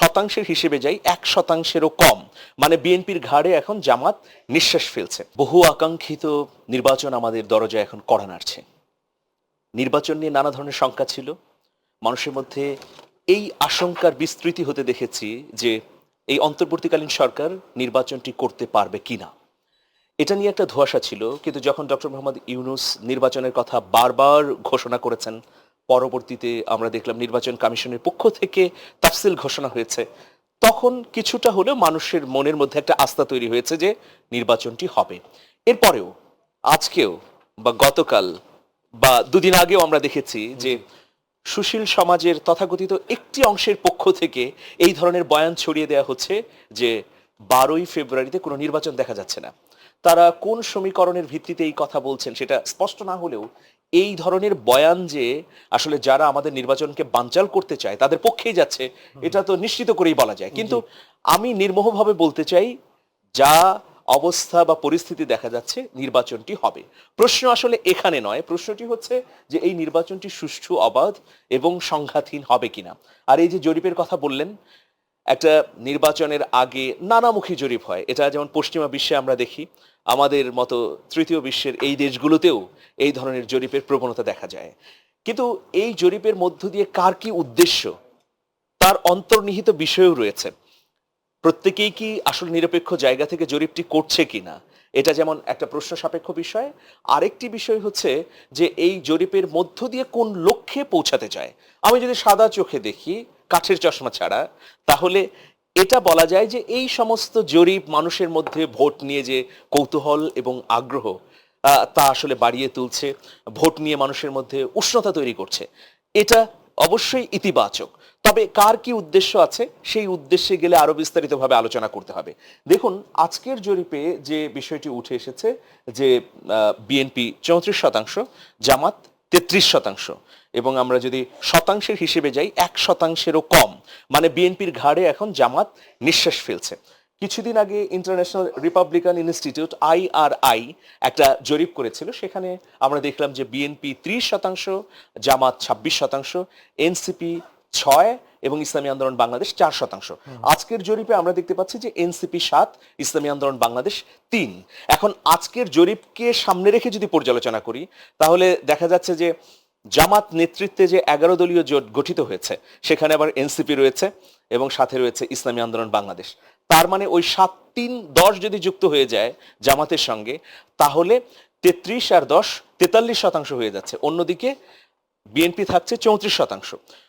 শতাংশের হিসেবে যাই 1%-এরও কম, মানে বিএনপির ঘাড়ে এখন জামাত নিঃশ্বাস ফেলছে। বহু আকাঙ্ক্ষিত নির্বাচন আমাদের দরজায় এখন কড়া নাড়ছে। নির্বাচন নিয়ে নানা ধরনের শঙ্কা ছিল মানুষের মধ্যে। এই আশঙ্কার বিস্তৃতি হতে দেখেছি যে এই অন্তর্বর্তীকালীন সরকার নির্বাচনটি করতে পারবে কিনা, এটা নিয়ে একটা ধোঁয়াশা ছিল। কিন্তু যখন ডক্টর মোহাম্মদ ইউনূস নির্বাচনের কথা বারবার ঘোষণা করেছেন, পরবর্তীতে আমরা দেখলাম নির্বাচন কমিশনের পক্ষ থেকে তাফসিল ঘোষণা হয়েছে, তখন কিছুটা হলেও মানুষের মনের মধ্যে একটা আস্থা তৈরি হয়েছে যে নির্বাচনটি হবে। এরপরেও আজকেও বা গতকাল বা দুদিন আগেও আমরা দেখেছি যে সুশীল সমাজের তথাকথিত একটি অংশের পক্ষ থেকে এই ধরনের বয়ান ছড়িয়ে দেওয়া হচ্ছে যে 12ই ফেব্রুয়ারিতে কোনো নির্বাচন দেখা যাচ্ছে না। তারা কোন সমীকরণের ভিত্তিতে এই কথা বলছেন সেটা স্পষ্ট না হলেও এই ধরনের বয়ান যে আসলে যারা আমাদের নির্বাচনকে বানচাল করতে চায় তাদের পক্ষেই যাচ্ছে, এটা তো নিশ্চিত করেই বলা যায়। কিন্তু আমি নির্মোহভাবে বলতে চাই, যা অবস্থা বা পরিস্থিতি দেখা যাচ্ছে নির্বাচনটি হবে। প্রশ্ন আসলে এখানে নয়, প্রশ্নটি হচ্ছে যে এই নির্বাচনটি সুষ্ঠু, অবাধ এবং সংঘাতহীন হবে কিনা। আর এই যে জরিপের কথা বললেন, একটা নির্বাচনের আগে নানামুখী জরিপ হয়, এটা যেমন পশ্চিমা বিশ্বে আমরা দেখি, আমাদের মতো তৃতীয় বিশ্বের এই দেশগুলোতেও এই ধরনের জরিপের প্রবণতা দেখা যায়। কিন্তু এই জরিপের মধ্য দিয়ে কার কি উদ্দেশ্য, তার অন্তর্নিহিত বিষয়ও রয়েছে। প্রত্যেকেই কি আসলে নিরপেক্ষ জায়গা থেকে জরিপটি করছে কিনা, এটা যেমন একটা প্রশ্ন সাপেক্ষ বিষয়। আরেকটি বিষয় হচ্ছে যে এই জরিপের মধ্য দিয়ে কোন লক্ষ্যে পৌঁছাতে চায়। আমি যদি সাদা চোখে দেখি, কাঠের চশমা ছাড়া, তাহলে এটা বলা যায় যে এই সমস্ত জরিপ মানুষের মধ্যে ভোট নিয়ে যে কৌতূহল এবং আগ্রহ, তা আসলে বাড়িয়ে তুলছে, ভোট নিয়ে মানুষের মধ্যে উষ্ণতা তৈরি করছে। এটা অবশ্যই ইতিবাচক। তবে কার কি উদ্দেশ্য আছে, সেই উদ্দেশ্যে গেলে আরো বিস্তারিতভাবে আলোচনা করতে হবে। দেখুন, আজকের জরিপে যে বিষয়টি উঠে এসেছে যে বিএনপি 34%, জামাত 33%, এবং আমরা যদি শতাংশের হিসেবে যাই 1%-এরও কম, মানে বিএনপির ঘাড়ে এখন জামাত নিঃশ্বাস ফেলছে। কিছুদিন আগে ইন্টারন্যাশনাল রিপাবলিকান ইনস্টিটিউট IRI একটা জরিপ করেছিল, সেখানে আমরা দেখলাম যে বিএনপি 30%, জামাত 26%, এনসিপি 6 এবং ইসলামী আন্দোলন বাংলাদেশ 4%। আজকের জরিপে আমরা দেখতে পাচ্ছি যে এনসিপি 7, ইসলামী আন্দোলন বাংলাদেশ 3। এখন আজকের জরিপকে সামনে রেখে যদি পর্যালোচনা করি, তাহলে দেখা যাচ্ছে যে জামাত নেতৃত্বে যে 11 দলীয় জোট গঠিত হয়েছে, সেখানে আবার এনসিপি রয়েছে এবং সাথে রয়েছে ইসলামী আন্দোলন বাংলাদেশ। তার মানে ওই 7, 3, 10 যদি যুক্ত হয়ে যায় জামাতের সঙ্গে, তাহলে 33 আর 10 43% হয়ে যাচ্ছে। অন্যদিকে বিএনপি থাকছে 34%।